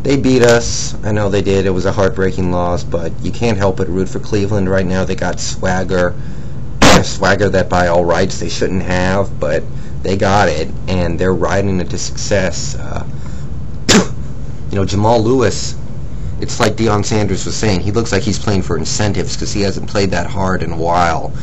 They beat us. I know they did. It was a heartbreaking loss, but you can't help but root for Cleveland right now. They got swagger. Swagger that by all rights they shouldn't have, but they got it, and they're riding it to success. Jamal Lewis, it's like Deion Sanders was saying, he looks like he's playing for incentives because he hasn't played that hard in a while.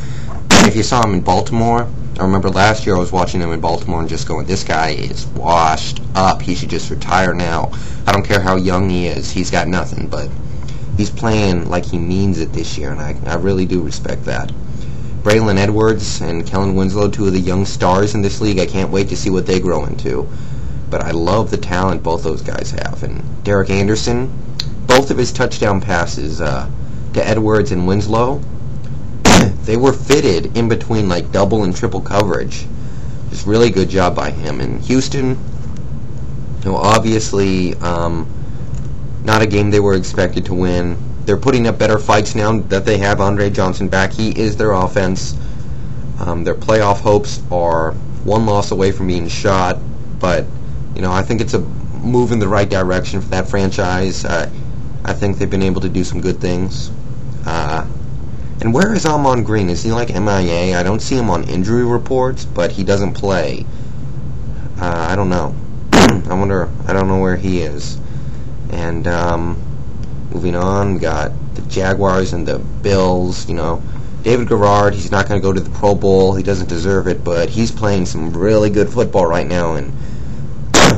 If you saw him in Baltimore, I remember last year I was watching him in Baltimore and just going, this guy is washed up. He should just retire now. I don't care how young he is. He's got nothing, but he's playing like he means it this year, and I really do respect that. Braylon Edwards and Kellen Winslow, two of the young stars in this league. I can't wait to see what they grow into. But I love the talent both those guys have. And Derek Anderson, both of his touchdown passes to Edwards and Winslow, they were fitted in between like double and triple coverage. Just really good job by him. And Houston, obviously not a game they were expected to win. They're putting up better fights now that they have Andre Johnson back. He is their offense. Their playoff hopes are one loss away from being shot, but I think it's a move in the right direction for that franchise. I think they've been able to do some good things. And where is Amon Green? Is he like MIA? I don't see him on injury reports, but he doesn't play. I don't know. I don't know where he is. And moving on, we got the Jaguars and the Bills. David Garrard, he's not going to go to the Pro Bowl. He doesn't deserve it, but he's playing some really good football right now, and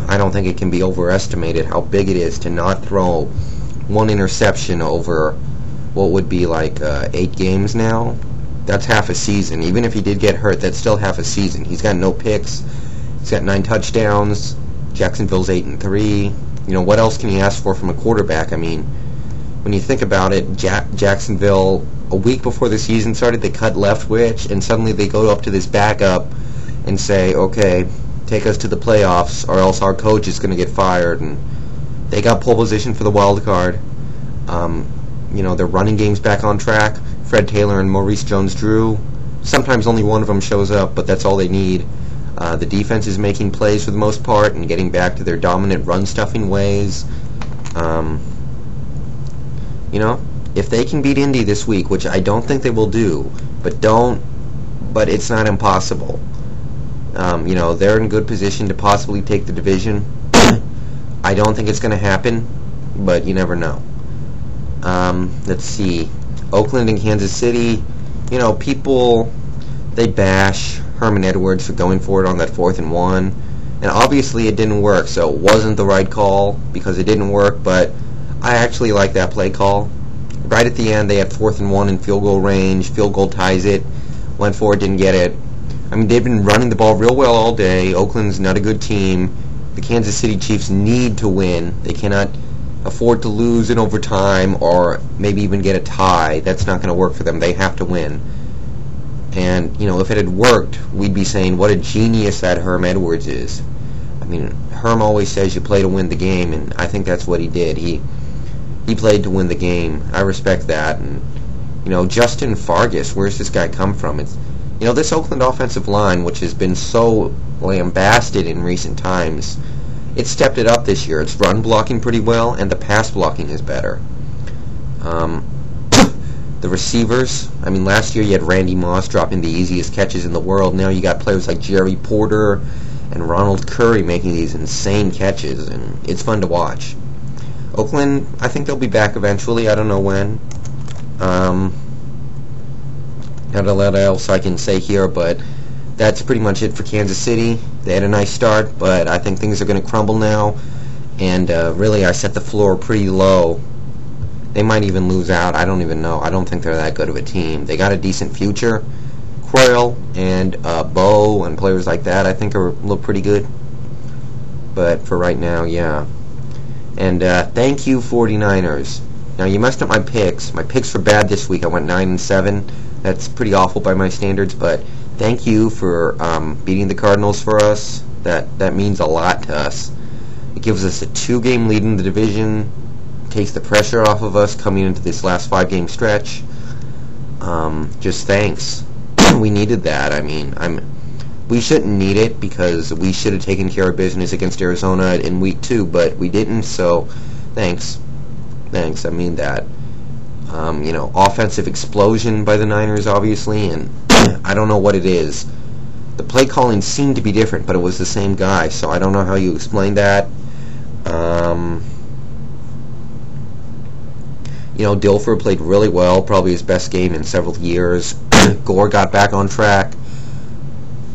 I don't think it can be overestimated how big it is to not throw one interception over what would be like 8 games now. That's half a season. Even if he did get hurt, that's still half a season. He's got no picks. He's got 9 touchdowns. Jacksonville's 8-3. What else can you ask for from a quarterback? I mean, when you think about it, Jacksonville, a week before the season started, they cut Leftwich, and suddenly they go up to this backup and say, okay, take us to the playoffs, or else our coach is going to get fired. And they got pole position for the wild card. Their running game's back on track. Fred Taylor and Maurice Jones-Drew. Sometimes only one of them shows up, but that's all they need. The defense is making plays for the most part and getting back to their dominant run-stuffing ways. If they can beat Indy this week, which I don't think they will do, but it's not impossible. They're in good position to possibly take the division. I don't think it's going to happen, but you never know. Let's see. Oakland and Kansas City, people, they bash Herman Edwards for going for it on that 4th and 1. And obviously it didn't work, so it wasn't the right call because it didn't work, but I actually like that play call. Right at the end, they had 4th and 1 in field goal range. Field goal ties it. Went for it, didn't get it. I mean, they've been running the ball real well all day. Oakland's not a good team. The Kansas City Chiefs need to win. They cannot afford to lose in overtime or maybe even get a tie. That's not going to work for them. They have to win. And, if it had worked, we'd be saying what a genius that Herm Edwards is. I mean, Herm always says you play to win the game, and I think that's what he did. He played to win the game. I respect that. And, Justin Fargas, where's this guy come from? It's, this Oakland offensive line, which has been so lambasted in recent times, it stepped it up this year. It's run blocking pretty well, and the pass blocking is better. The receivers, I mean, last year you had Randy Moss dropping the easiest catches in the world. Now you got players like Jerry Porter and Ronald Curry making these insane catches, and it's fun to watch. Oakland, I think they'll be back eventually. I don't know when. Not a lot else I can say here, but that's pretty much it for Kansas City. They had a nice start, but I think things are going to crumble now. And really, I set the floor pretty low. They might even lose out. I don't even know. I don't think they're that good of a team. They got a decent future. Croyle and Bo and players like that, I think, look pretty good. But for right now, yeah. And thank you, 49ers. Now, you messed up my picks. My picks were bad this week. I went 9-7. That's pretty awful by my standards, but thank you for beating the Cardinals for us. That means a lot to us. It gives us a 2-game lead in the division, takes the pressure off of us coming into this last 5-game stretch. Just thanks. We needed that. I mean, we shouldn't need it because we should have taken care of business against Arizona in week 2, but we didn't, so Thanks. I mean that. Offensive explosion by the Niners, obviously, and I don't know what it is. The play calling seemed to be different, but it was the same guy, so I don't know how you explain that. Dilfer played really well, probably his best game in several years. Gore got back on track.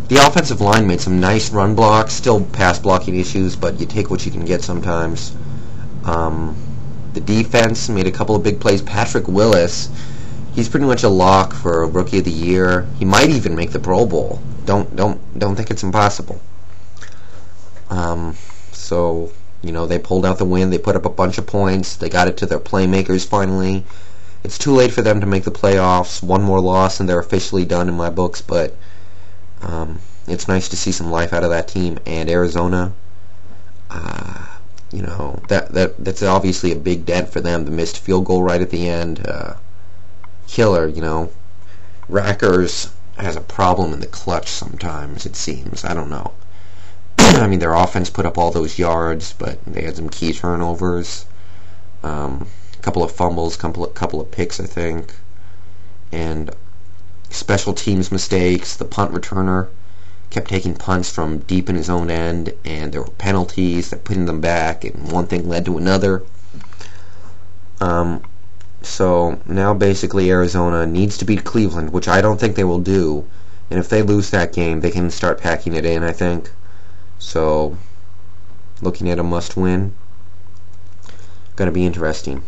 The offensive line made some nice run blocks, still pass blocking issues, but you take what you can get sometimes. The defense made a couple of big plays. Patrick Willis, he's pretty much a lock for Rookie of the Year. He might even make the Pro Bowl. Don't think it's impossible. They pulled out the win. They put up a bunch of points. They got it to their playmakers finally. It's too late for them to make the playoffs. One more loss and they're officially done in my books, but it's nice to see some life out of that team. And Arizona, that's obviously a big dent for them. The missed field goal right at the end, killer. Rackers has a problem in the clutch sometimes, it seems. I don't know. I mean, their offense put up all those yards, but they had some key turnovers, a couple of fumbles, couple of picks, I think, and special teams mistakes. The punt returner kept taking punts from deep in his own end, and there were penalties that putting them back, and one thing led to another. So now basically Arizona needs to beat Cleveland, which I don't think they will do, and if they lose that game, they can start packing it in, I think. So, looking at a must-win, going to be interesting.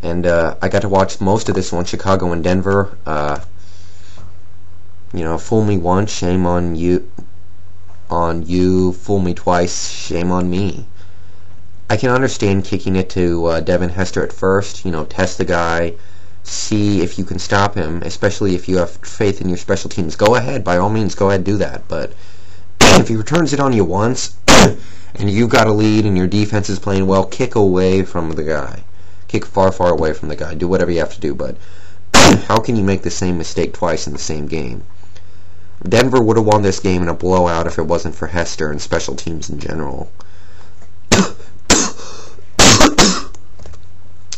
And I got to watch most of this one, Chicago and Denver. Fool me once, shame on you. Fool me twice, shame on me. I can understand kicking it to Devin Hester at first. Test the guy, see if you can stop him, especially if you have faith in your special teams. Go ahead, by all means, go ahead and do that. But if he returns it on you once, and you've got a lead and your defense is playing well, kick away from the guy. Kick far, far away from the guy. Do whatever you have to do, but how can you make the same mistake twice in the same game? Denver would have won this game in a blowout if it wasn't for Hester and special teams in general.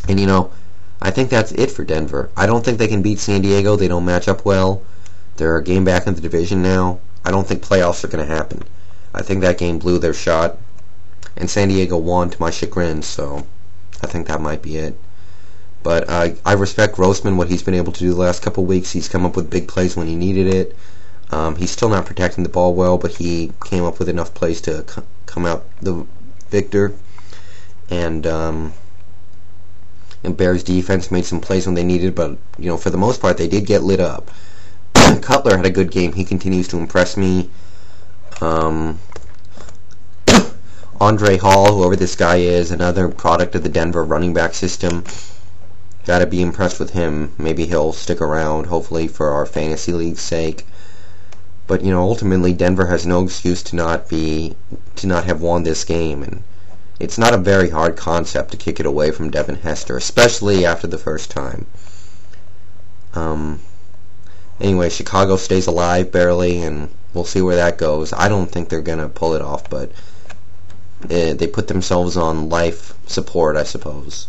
And I think that's it for Denver. I don't think they can beat San Diego. They don't match up well. They're a game back in the division now. I don't think playoffs are going to happen. I think that game blew their shot. And San Diego won to my chagrin, so I think that might be it. But I respect Grossman, what he's been able to do the last couple of weeks. He's come up with big plays when he needed it. He's still not protecting the ball well, but he came up with enough plays to come out the victor. And Bears defense made some plays when they needed, but for the most part they did get lit up. Cutler had a good game. He continues to impress me. Andre Hall, whoever this guy is, another product of the Denver running back system. Got to be impressed with him. Maybe he'll stick around, hopefully, for our fantasy league's sake. But ultimately, Denver has no excuse to not have won this game, and it's not a very hard concept to kick it away from Devin Hester, especially after the first time. Anyway, Chicago stays alive barely, and we'll see where that goes. I don't think they're going to pull it off, but they put themselves on life support, I suppose.